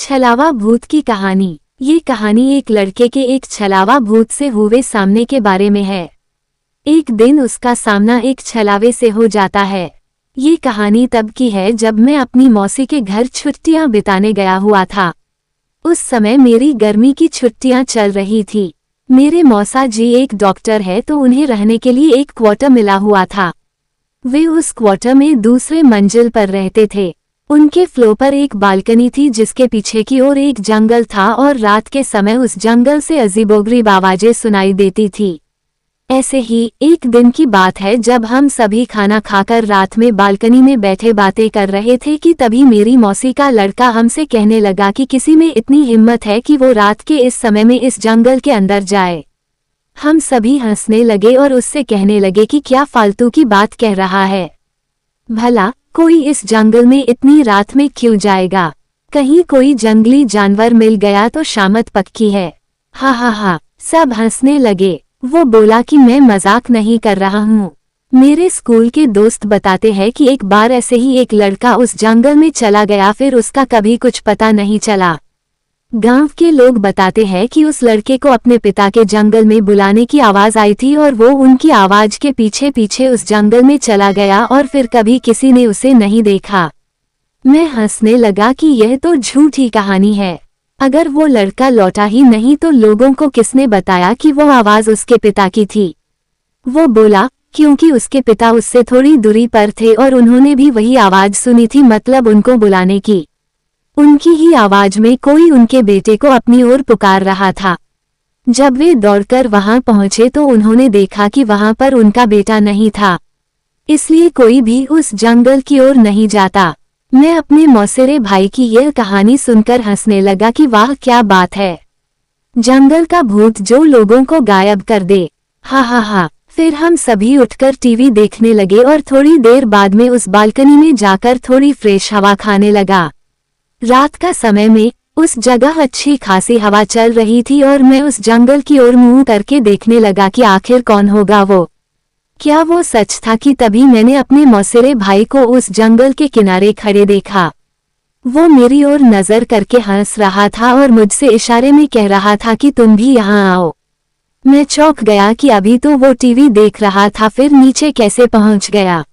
छलावा भूत की कहानी। ये कहानी एक लड़के के एक छलावा भूत से हुए सामने के बारे में है। एक दिन उसका सामना एक छलावे से हो जाता है। ये कहानी तब की है जब मैं अपनी मौसी के घर छुट्टियां बिताने गया हुआ था। उस समय मेरी गर्मी की छुट्टियां चल रही थी। मेरे मौसा जी एक डॉक्टर है तो उन्हें रहने के लिए एक क्वार्टर मिला हुआ था। वे उस क्वार्टर में दूसरे मंजिल पर रहते थे। उनके फ्लोर पर एक बालकनी थी जिसके पीछे की ओर एक जंगल था और रात के समय उस जंगल से अजीबोगरीब आवाजें सुनाई देती थी। ऐसे ही एक दिन की बात है जब हम सभी खाना खाकर रात में बालकनी में बैठे बातें कर रहे थे कि तभी मेरी मौसी का लड़का हमसे कहने लगा कि किसी में इतनी हिम्मत है कि वो रात के इस समय में इस जंगल के अंदर जाए। हम सभी हंसने लगे और उससे कहने लगे कि क्या फालतू की बात कह रहा है, भला कोई इस जंगल में इतनी रात में क्यों जाएगा, कहीं कोई जंगली जानवर मिल गया तो शामत पक्की है। हा हा हा, सब हंसने लगे। वो बोला कि मैं मजाक नहीं कर रहा हूँ। मेरे स्कूल के दोस्त बताते हैं कि एक बार ऐसे ही एक लड़का उस जंगल में चला गया, फिर उसका कभी कुछ पता नहीं चला। गांव के लोग बताते हैं कि उस लड़के को अपने पिता के जंगल में बुलाने की आवाज आई थी और वो उनकी आवाज के पीछे पीछे उस जंगल में चला गया और फिर कभी किसी ने उसे नहीं देखा। मैं हंसने लगा कि यह तो झूठी कहानी है। अगर वो लड़का लौटा ही नहीं तो लोगों को किसने बताया कि वो आवाज उसके पिता की थी। वो बोला क्योंकि उसके पिता उससे थोड़ी दूरी पर थे और उन्होंने भी वही आवाज सुनी थी, मतलब उनको बुलाने की। उनकी ही आवाज में कोई उनके बेटे को अपनी ओर पुकार रहा था। जब वे दौड़कर वहां पहुंचे तो उन्होंने देखा कि वहां पर उनका बेटा नहीं था, इसलिए कोई भी उस जंगल की ओर नहीं जाता। मैं अपने मौसेरे भाई की यह कहानी सुनकर हंसने लगा कि वाह क्या बात है, जंगल का भूत जो लोगों को गायब कर दे। हा हा हा। फिर हम सभी उठकर टीवी देखने लगे और थोड़ी देर बाद में उस बालकनी में जाकर थोड़ी फ्रेश हवा खाने लगा। रात का समय में उस जगह अच्छी खासी हवा चल रही थी और मैं उस जंगल की ओर मुंह करके देखने लगा कि आखिर कौन होगा वो। क्या वो सच था कि तभी मैंने अपने मौसेरे भाई को उस जंगल के किनारे खड़े देखा। वो मेरी ओर नजर करके हंस रहा था और मुझसे इशारे में कह रहा था कि तुम भी यहाँ आओ। मैं चौंक गया कि अभी तो वो टीवी देख रहा था, फिर नीचे कैसे पहुंच गया।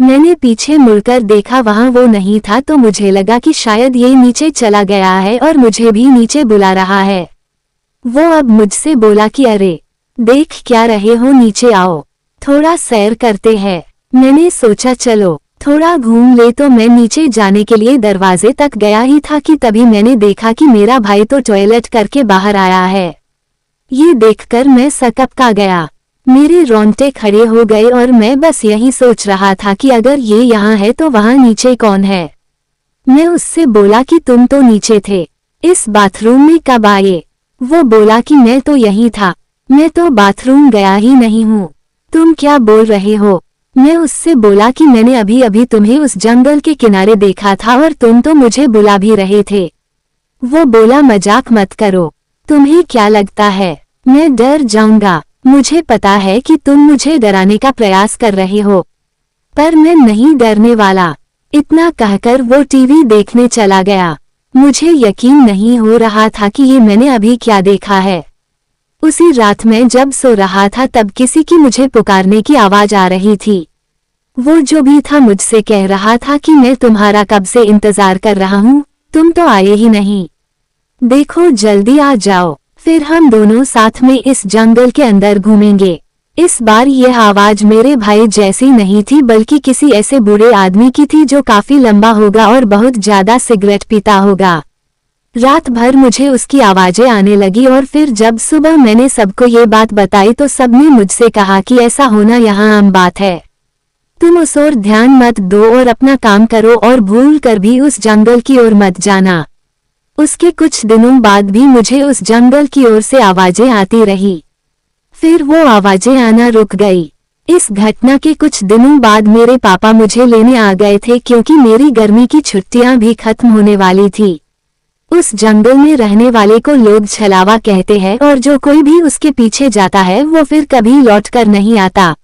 मैंने पीछे मुड़कर देखा, वहां वो नहीं था तो मुझे लगा कि शायद ये नीचे चला गया है और मुझे भी नीचे बुला रहा है। वो अब मुझसे बोला कि अरे देख क्या रहे हो, नीचे आओ, थोड़ा सैर करते हैं। मैंने सोचा चलो थोड़ा घूम ले, तो मैं नीचे जाने के लिए दरवाजे तक गया ही था कि तभी मैंने देखा कि मेरा भाई तो टॉयलेट करके बाहर आया है। ये देखकर मैं सकपका गया, मेरे रोंगटे खड़े हो गए और मैं बस यही सोच रहा था कि अगर ये यहाँ है तो वहाँ नीचे कौन है। मैं उससे बोला कि तुम तो नीचे थे, इस बाथरूम में कब आए। वो बोला कि मैं तो यहीं था, मैं तो बाथरूम गया ही नहीं हूँ, तुम क्या बोल रहे हो। मैं उससे बोला कि मैंने अभी अभी तुम्हें उस जंगल के किनारे देखा था और तुम तो मुझे बुला भी रहे थे। वो बोला मजाक मत करो, तुम्हें क्या लगता है मैं डर जाऊंगा। मुझे पता है कि तुम मुझे डराने का प्रयास कर रहे हो, पर मैं नहीं डरने वाला। इतना कहकर वो टीवी देखने चला गया। मुझे यकीन नहीं हो रहा था कि ये मैंने अभी क्या देखा है। उसी रात में जब सो रहा था तब किसी की मुझे पुकारने की आवाज आ रही थी। वो जो भी था मुझसे कह रहा था कि मैं तुम्हारा कब से इंतजार कर रहा हूँ, तुम तो आए ही नहीं, देखो जल्दी आ जाओ, फिर हम दोनों साथ में इस जंगल के अंदर घूमेंगे। इस बार यह आवाज मेरे भाई जैसी नहीं थी बल्कि किसी ऐसे बूढ़े आदमी की थी जो काफी लंबा होगा और बहुत ज्यादा सिगरेट पीता होगा। रात भर मुझे उसकी आवाजें आने लगी और फिर जब सुबह मैंने सबको ये बात बताई तो सबने मुझसे कहा कि ऐसा होना यहाँ आम बात है, तुम उस ओर ध्यान मत दो और अपना काम करो और भूल कर भी उस जंगल की ओर मत जाना। उसके कुछ दिनों बाद भी मुझे उस जंगल की ओर से आवाजें आती रही, फिर वो आवाजें आना रुक गई। इस घटना के कुछ दिनों बाद मेरे पापा मुझे लेने आ गए थे क्योंकि मेरी गर्मी की छुट्टियां भी खत्म होने वाली थी। उस जंगल में रहने वाले को लोग छलावा कहते हैं और जो कोई भी उसके पीछे जाता है वो फिर कभी लौट कर नहीं आता।